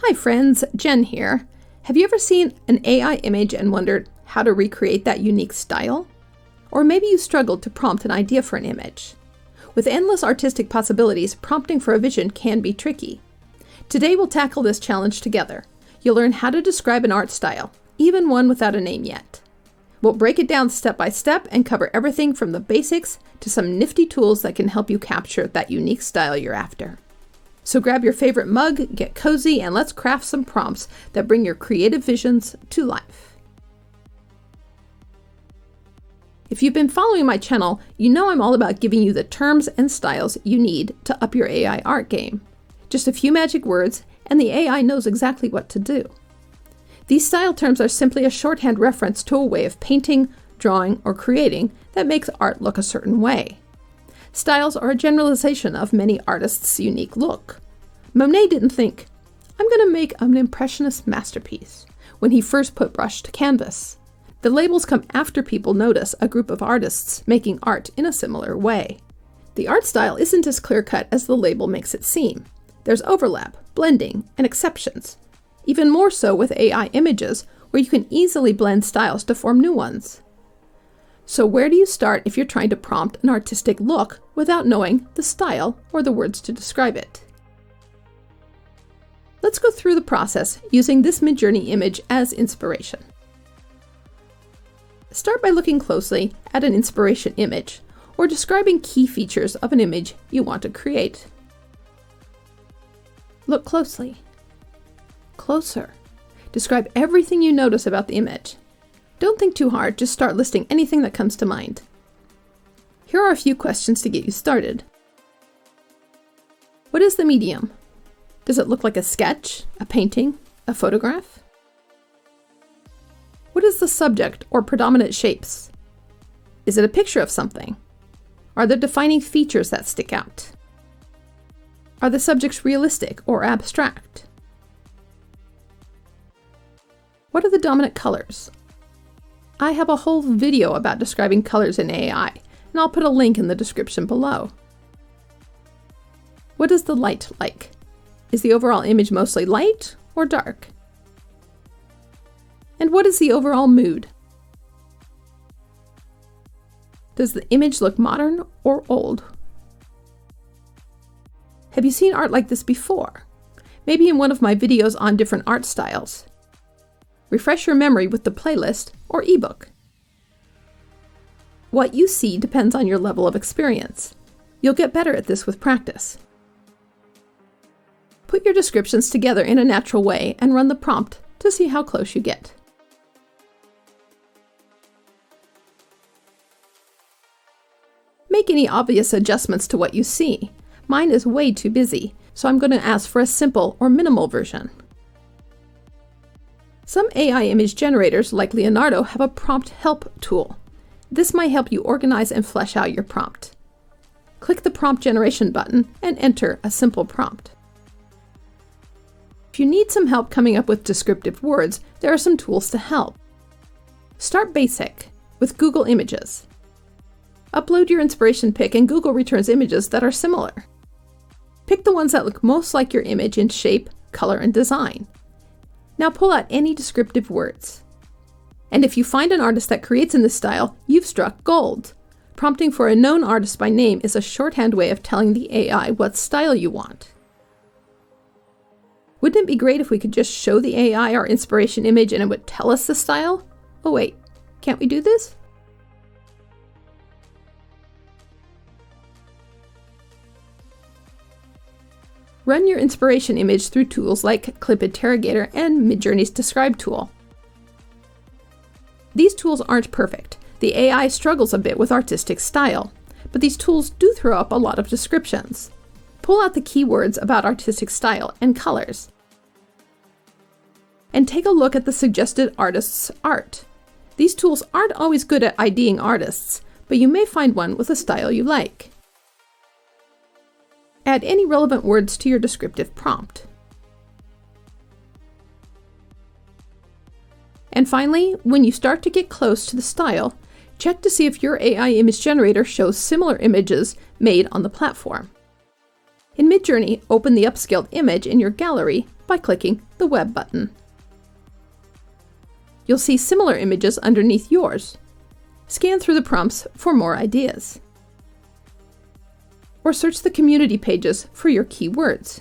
Hi friends, Jen here. Have you ever seen an AI image and wondered how to recreate that unique style? Or maybe you struggled to prompt an idea for an image. With endless artistic possibilities, prompting for a vision can be tricky. Today we'll tackle this challenge together. You'll learn how to describe an art style, even one without a name yet. We'll break it down step by step and cover everything from the basics to some nifty tools that can help you capture that unique style you're after. So grab your favorite mug, get cozy, and let's craft some prompts that bring your creative visions to life. If you've been following my channel, you know I'm all about giving you the terms and styles you need to up your AI art game. Just a few magic words, and the AI knows exactly what to do. These style terms are simply a shorthand reference to a way of painting, drawing, or creating that makes art look a certain way. Styles are a generalization of many artists' unique look. Monet didn't think, I'm going to make an impressionist masterpiece, when he first put brush to canvas. The labels come after people notice a group of artists making art in a similar way. The art style isn't as clear-cut as the label makes it seem. There's overlap, blending, and exceptions. Even more so with AI images, where you can easily blend styles to form new ones. So where do you start if you're trying to prompt an artistic look without knowing the style or the words to describe it? Let's go through the process using this Midjourney image as inspiration. Start by looking closely at an inspiration image or describing key features of an image you want to create. Look closely. Closer. Describe everything you notice about the image. Don't think too hard, just start listing anything that comes to mind. Here are a few questions to get you started. What is the medium? Does it look like a sketch, a painting, a photograph? What is the subject or predominant shapes? Is it a picture of something? Are there defining features that stick out? Are the subjects realistic or abstract? What are the dominant colors? I have a whole video about describing colors in AI, and I'll put a link in the description below. What is the light like? Is the overall image mostly light or dark? And what is the overall mood? Does the image look modern or old? Have you seen art like this before? Maybe in one of my videos on different art styles. Refresh your memory with the playlist or ebook. What you see depends on your level of experience. You'll get better at this with practice. Put your descriptions together in a natural way and run the prompt to see how close you get. Make any obvious adjustments to what you see. Mine is way too busy, so I'm going to ask for a simple or minimal version. Some AI image generators, like Leonardo, have a prompt help tool. This might help you organize and flesh out your prompt. Click the prompt generation button and enter a simple prompt. If you need some help coming up with descriptive words, there are some tools to help. Start basic with Google Images. Upload your inspiration pic and Google returns images that are similar. Pick the ones that look most like your image in shape, color, and design. Now pull out any descriptive words. And if you find an artist that creates in this style, you've struck gold. Prompting for a known artist by name is a shorthand way of telling the AI what style you want. Wouldn't it be great if we could just show the AI our inspiration image and it would tell us the style? Oh wait, can't we do this? Run your inspiration image through tools like Clip Interrogator and Midjourney's Describe tool. These tools aren't perfect. The AI struggles a bit with artistic style, but these tools do throw up a lot of descriptions. Pull out the keywords about artistic style and colors. And take a look at the suggested artist's art. These tools aren't always good at IDing artists, but you may find one with a style you like. Add any relevant words to your descriptive prompt. And finally, when you start to get close to the style, check to see if your AI image generator shows similar images made on the platform. In Midjourney, open the upscaled image in your gallery by clicking the Web button. You'll see similar images underneath yours. Scan through the prompts for more ideas. Or search the community pages for your keywords.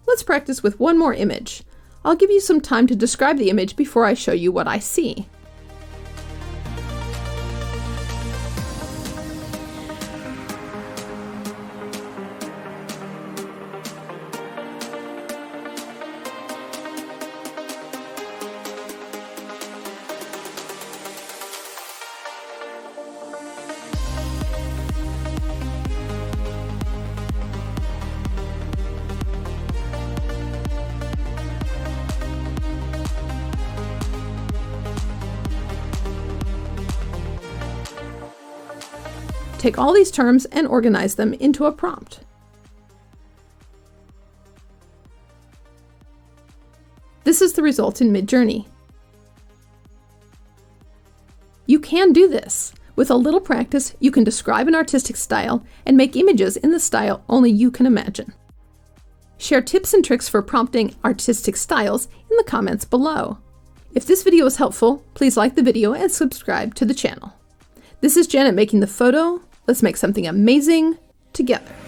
Let's practice with one more image. I'll give you some time to describe the image before I show you what I see. Take all these terms and organize them into a prompt. This is the result in Midjourney. You can do this. With a little practice, you can describe an artistic style and make images in the style only you can imagine. Share tips and tricks for prompting artistic styles in the comments below. If this video was helpful, please like the video and subscribe to the channel. This is Janet making the photo. Let's make something amazing together.